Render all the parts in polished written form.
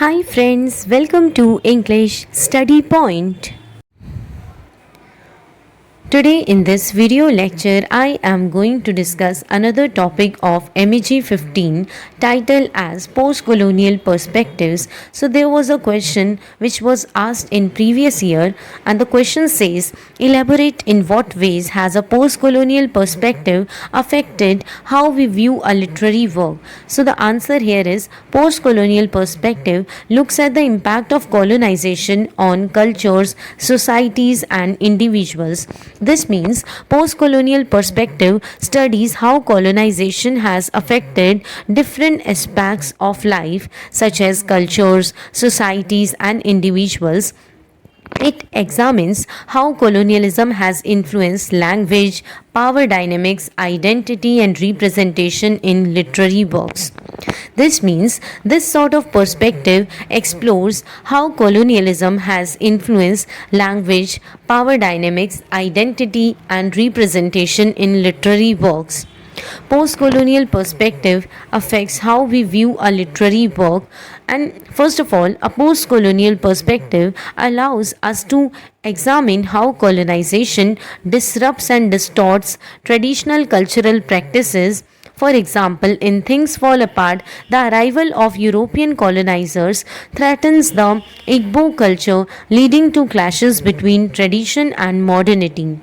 Hi friends, welcome to English Study Point. Today in this video lecture, I am going to discuss another topic of MEG-15 titled as Post-Colonial Perspectives. So there was a question which was asked in previous year, and the question says, elaborate in what ways has a post-colonial perspective affected how we view a literary work. So the answer here is post-colonial perspective looks at the impact of colonization on cultures, societies and individuals. This means post-colonial perspective studies how colonization has affected different aspects of life such as cultures, societies and individuals. It examines how colonialism has influenced language, power dynamics, identity, and representation in literary works. This means this sort of perspective explores how colonialism has influenced language, power dynamics, identity, and representation in literary works. Post-colonial perspective affects how we view a literary work, and first of all, a post-colonial perspective allows us to examine how colonization disrupts and distorts traditional cultural practices. For example, in Things Fall Apart, the arrival of European colonizers threatens the Igbo culture, leading to clashes between tradition and modernity.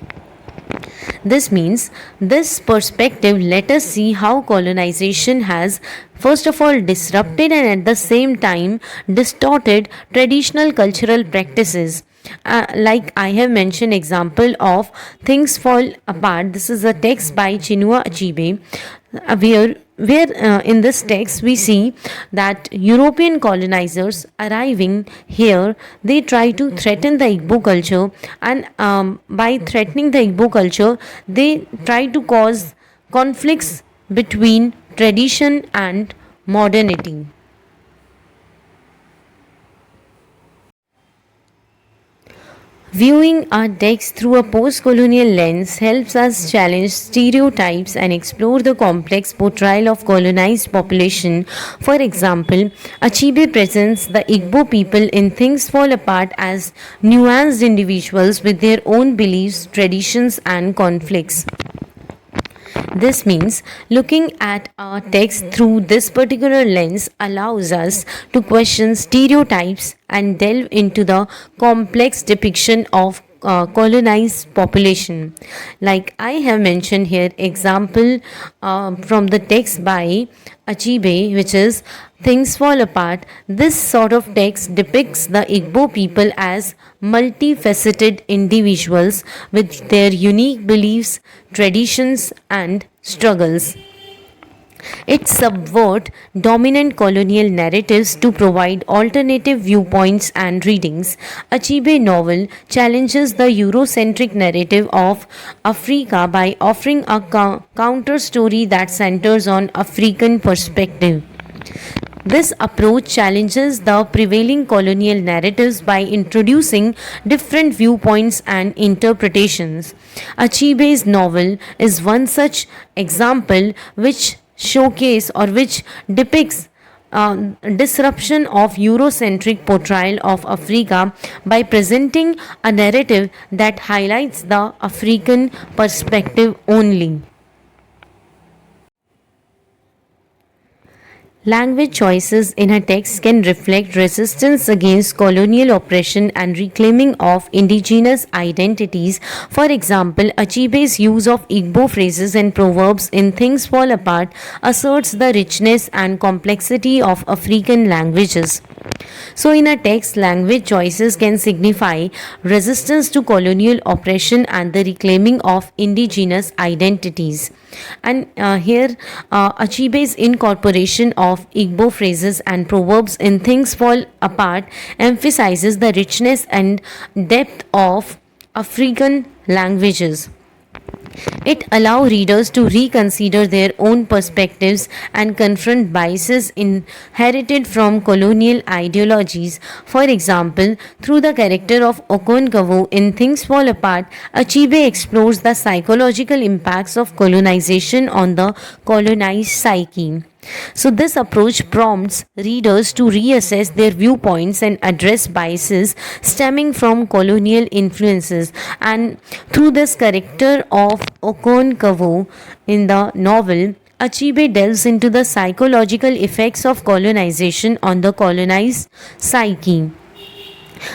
This means this perspective let us see how colonization has first of all disrupted and at the same time distorted traditional cultural practices. Like I have mentioned example of Things Fall Apart. This is a text by Chinua Achebe, where in this text we see that European colonizers arriving here, they try to threaten the Igbo culture, and by threatening the Igbo culture they try to cause conflicts between tradition and modernity. Viewing our text through a post-colonial lens helps us challenge stereotypes and explore the complex portrayal of colonized population. For example, Achebe presents the Igbo people in Things Fall Apart as nuanced individuals with their own beliefs, traditions and conflicts. This means looking at our text through this particular lens allows us to question stereotypes and delve into the complex depiction of colonized population. Like I have mentioned here example from the text by Achebe, which is Things Fall Apart. This sort of text depicts the Igbo people as multifaceted individuals with their unique beliefs, traditions and struggles. It subverts dominant colonial narratives to provide alternative viewpoints and readings. Achebe novel challenges the Eurocentric narrative of Africa by offering a counter story that centers on African perspective. This approach challenges the prevailing colonial narratives by introducing different viewpoints and interpretations. Achebe's novel is one such example which which depicts disruption of Eurocentric portrayal of Africa by presenting a narrative that highlights the African perspective only. Language choices in a text can reflect resistance against colonial oppression and reclaiming of indigenous identities. For example, Achebe's use of Igbo phrases and proverbs in Things Fall Apart asserts the richness and complexity of African languages. So, in a text, language choices can signify resistance to colonial oppression and the reclaiming of indigenous identities. And here, Achebe's incorporation of Igbo phrases and proverbs in Things Fall Apart emphasizes the richness and depth of African languages. It allows readers to reconsider their own perspectives and confront biases inherited from colonial ideologies. For example, through the character of Okonkwo in Things Fall Apart, Achebe explores the psychological impacts of colonization on the colonized psyche. So, this approach prompts readers to reassess their viewpoints and address biases stemming from colonial influences. And through this character of Okonkwo in the novel, Achebe delves into the psychological effects of colonization on the colonized psyche.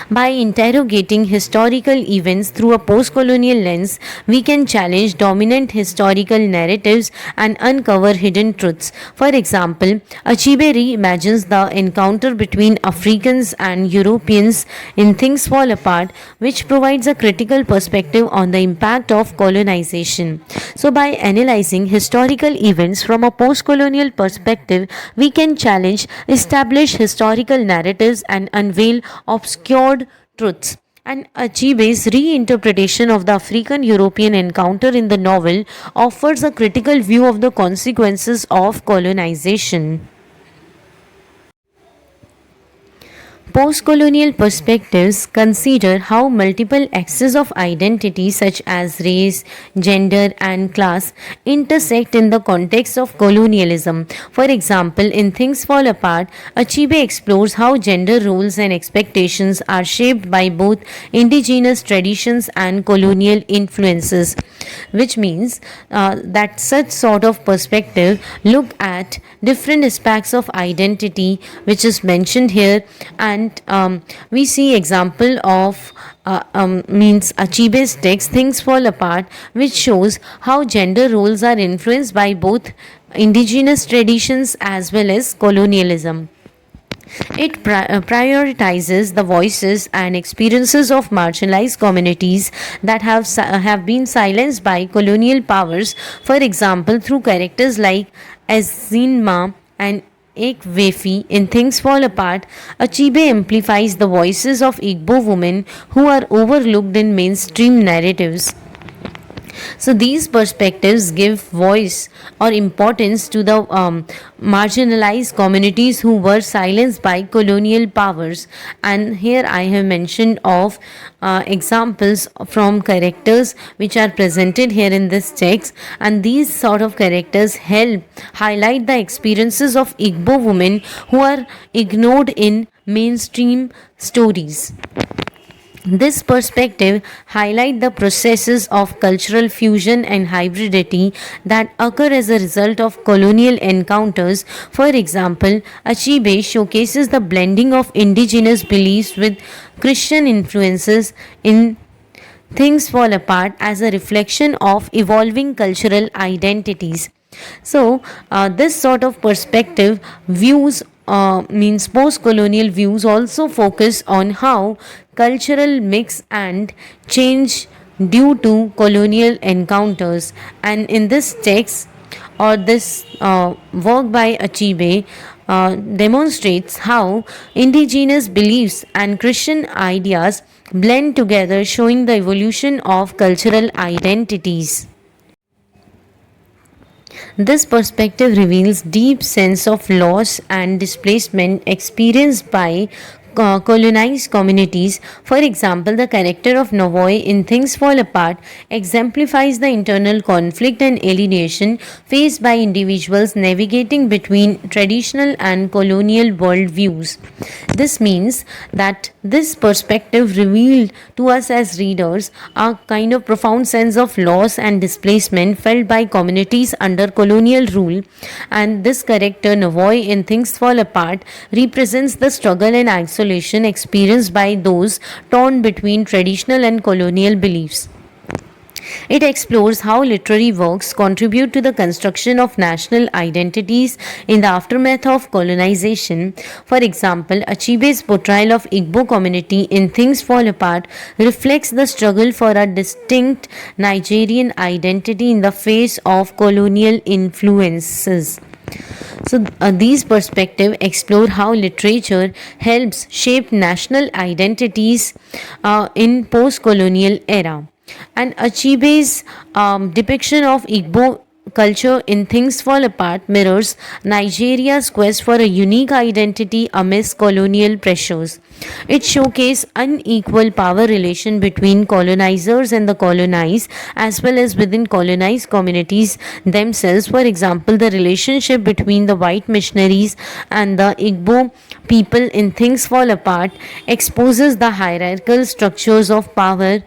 By interrogating historical events through a post-colonial lens, we can challenge dominant historical narratives and uncover hidden truths. For example, Achebe reimagines the encounter between Africans and Europeans in Things Fall Apart, which provides a critical perspective on the impact of colonization. So, by analyzing historical events from a post-colonial perspective, we can challenge established historical narratives and unveil obscure truths. And Achebe's reinterpretation of the African European encounter in the novel offers a critical view of the consequences of colonization. Post-colonial perspectives consider how multiple axes of identity such as race, gender and class intersect in the context of colonialism. For example, in Things Fall Apart, Achebe explores how gender roles and expectations are shaped by both indigenous traditions and colonial influences, which means that such sort of perspective look at different aspects of identity which is mentioned here. And we see example of means Achebe's text Things Fall Apart, which shows how gender roles are influenced by both indigenous traditions as well as colonialism. It prioritizes the voices and experiences of marginalized communities that have been silenced by colonial powers. For example, through characters like Azinma and Ek in Things Fall Apart, Achebe amplifies the voices of Igbo women who are overlooked in mainstream narratives. So these perspectives give voice or importance to the marginalized communities who were silenced by colonial powers. And here I have mentioned of examples from characters which are presented here in this text, and these sort of characters help highlight the experiences of Igbo women who are ignored in mainstream stories. This perspective highlights the processes of cultural fusion and hybridity that occur as a result of colonial encounters. For example, Achebe showcases the blending of indigenous beliefs with Christian influences in Things Fall Apart as a reflection of evolving cultural identities. So, this sort of perspective views means post-colonial views also focus on how cultural mix and change due to colonial encounters. And in this text or this work by Achebe demonstrates how indigenous beliefs and Christian ideas blend together, showing the evolution of cultural identities. This perspective reveals deep sense of loss and displacement experienced by colonized communities. For example, the character of Novoy in Things Fall Apart exemplifies the internal conflict and alienation faced by individuals navigating between traditional and colonial worldviews. This means that this perspective revealed to us as readers a kind of profound sense of loss and displacement felt by communities under colonial rule, and this character Novoy in Things Fall Apart represents the struggle and isolation experienced by those torn between traditional and colonial beliefs. It explores how literary works contribute to the construction of national identities in the aftermath of colonization. For example, Achebe's portrayal of Igbo community in Things Fall Apart reflects the struggle for a distinct Nigerian identity in the face of colonial influences. So, these perspectives explore how literature helps shape national identities in post-colonial era. And Achebe's depiction of Igbo culture in Things Fall Apart mirrors Nigeria's quest for a unique identity amidst colonial pressures. It showcases unequal power relation between colonizers and the colonized, as well as within colonized communities themselves. For example, the relationship between the white missionaries and the Igbo people in Things Fall Apart exposes the hierarchical structures of power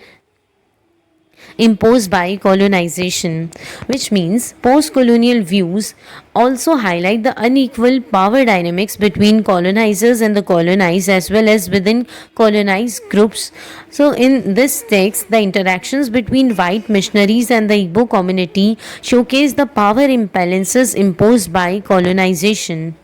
imposed by colonization, which means post colonial views also highlight the unequal power dynamics between colonizers and the colonized, as well as within colonized groups. So, in this text, the interactions between white missionaries and the Igbo community showcase the power imbalances imposed by colonization.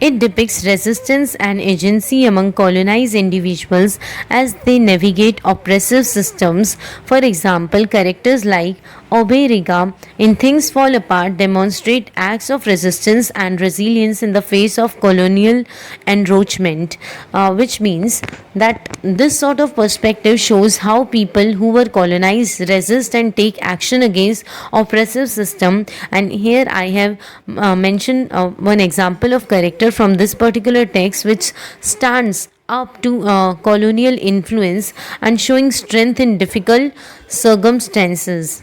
It depicts resistance and agency among colonized individuals as they navigate oppressive systems. For example, characters like Oberiga in Things Fall Apart demonstrate acts of resistance and resilience in the face of colonial encroachment, which means that this sort of perspective shows how people who were colonized resist and take action against oppressive system. And here I have mentioned one example of character from this particular text which stands up to colonial influence and showing strength in difficult circumstances.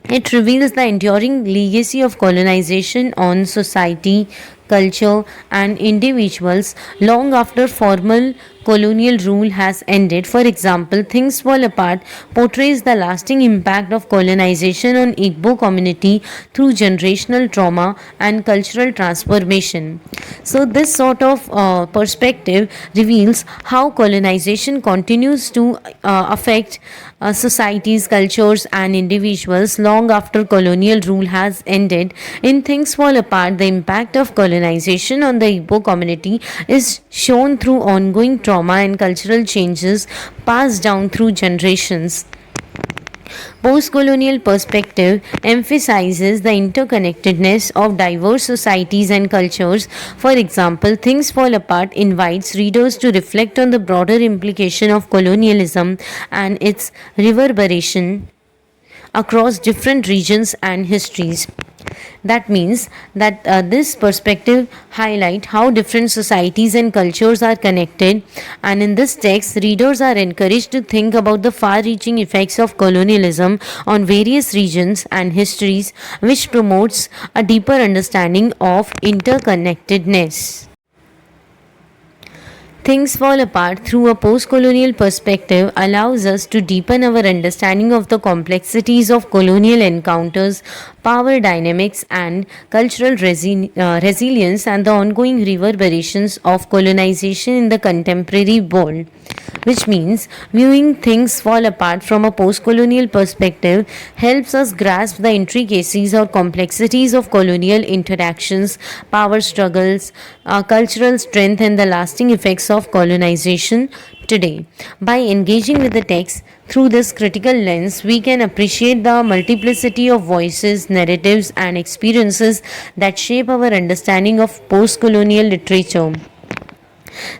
It reveals the enduring legacy of colonization on society, culture, and individuals long after formal colonial rule has ended. For example, Things Fall Apart portrays the lasting impact of colonization on Igbo community through generational trauma and cultural transformation. So, this sort of perspective reveals how colonization continues to affect societies, cultures, and individuals long after colonial rule has ended. In Things Fall Apart, the impact of colonization on the Igbo community is shown through ongoing trauma and cultural changes passed down through generations. Post-colonial perspective emphasizes the interconnectedness of diverse societies and cultures. For example, Things Fall Apart invites readers to reflect on the broader implication of colonialism and its reverberation across different regions and histories. That means that this perspective highlight how different societies and cultures are connected, and in this text readers are encouraged to think about the far-reaching effects of colonialism on various regions and histories, which promotes a deeper understanding of interconnectedness. Things Fall Apart through a post-colonial perspective allows us to deepen our understanding of the complexities of colonial encounters, power dynamics, and cultural resilience, and the ongoing reverberations of colonization in the contemporary world. Which means viewing Things Fall Apart from a post-colonial perspective helps us grasp the intricacies or complexities of colonial interactions, power struggles, cultural strength, and the lasting effects of colonization today. By engaging with the text through this critical lens, we can appreciate the multiplicity of voices, narratives, and experiences that shape our understanding of post-colonial literature.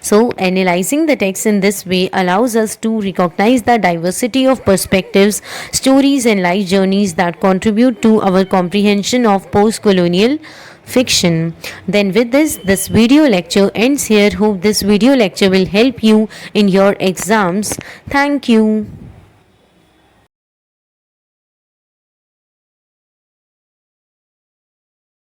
So, analyzing the text in this way allows us to recognize the diversity of perspectives, stories, and life journeys that contribute to our comprehension of post colonial fiction. Then, with this video lecture ends here. Hope this video lecture will help you in your exams. Thank you.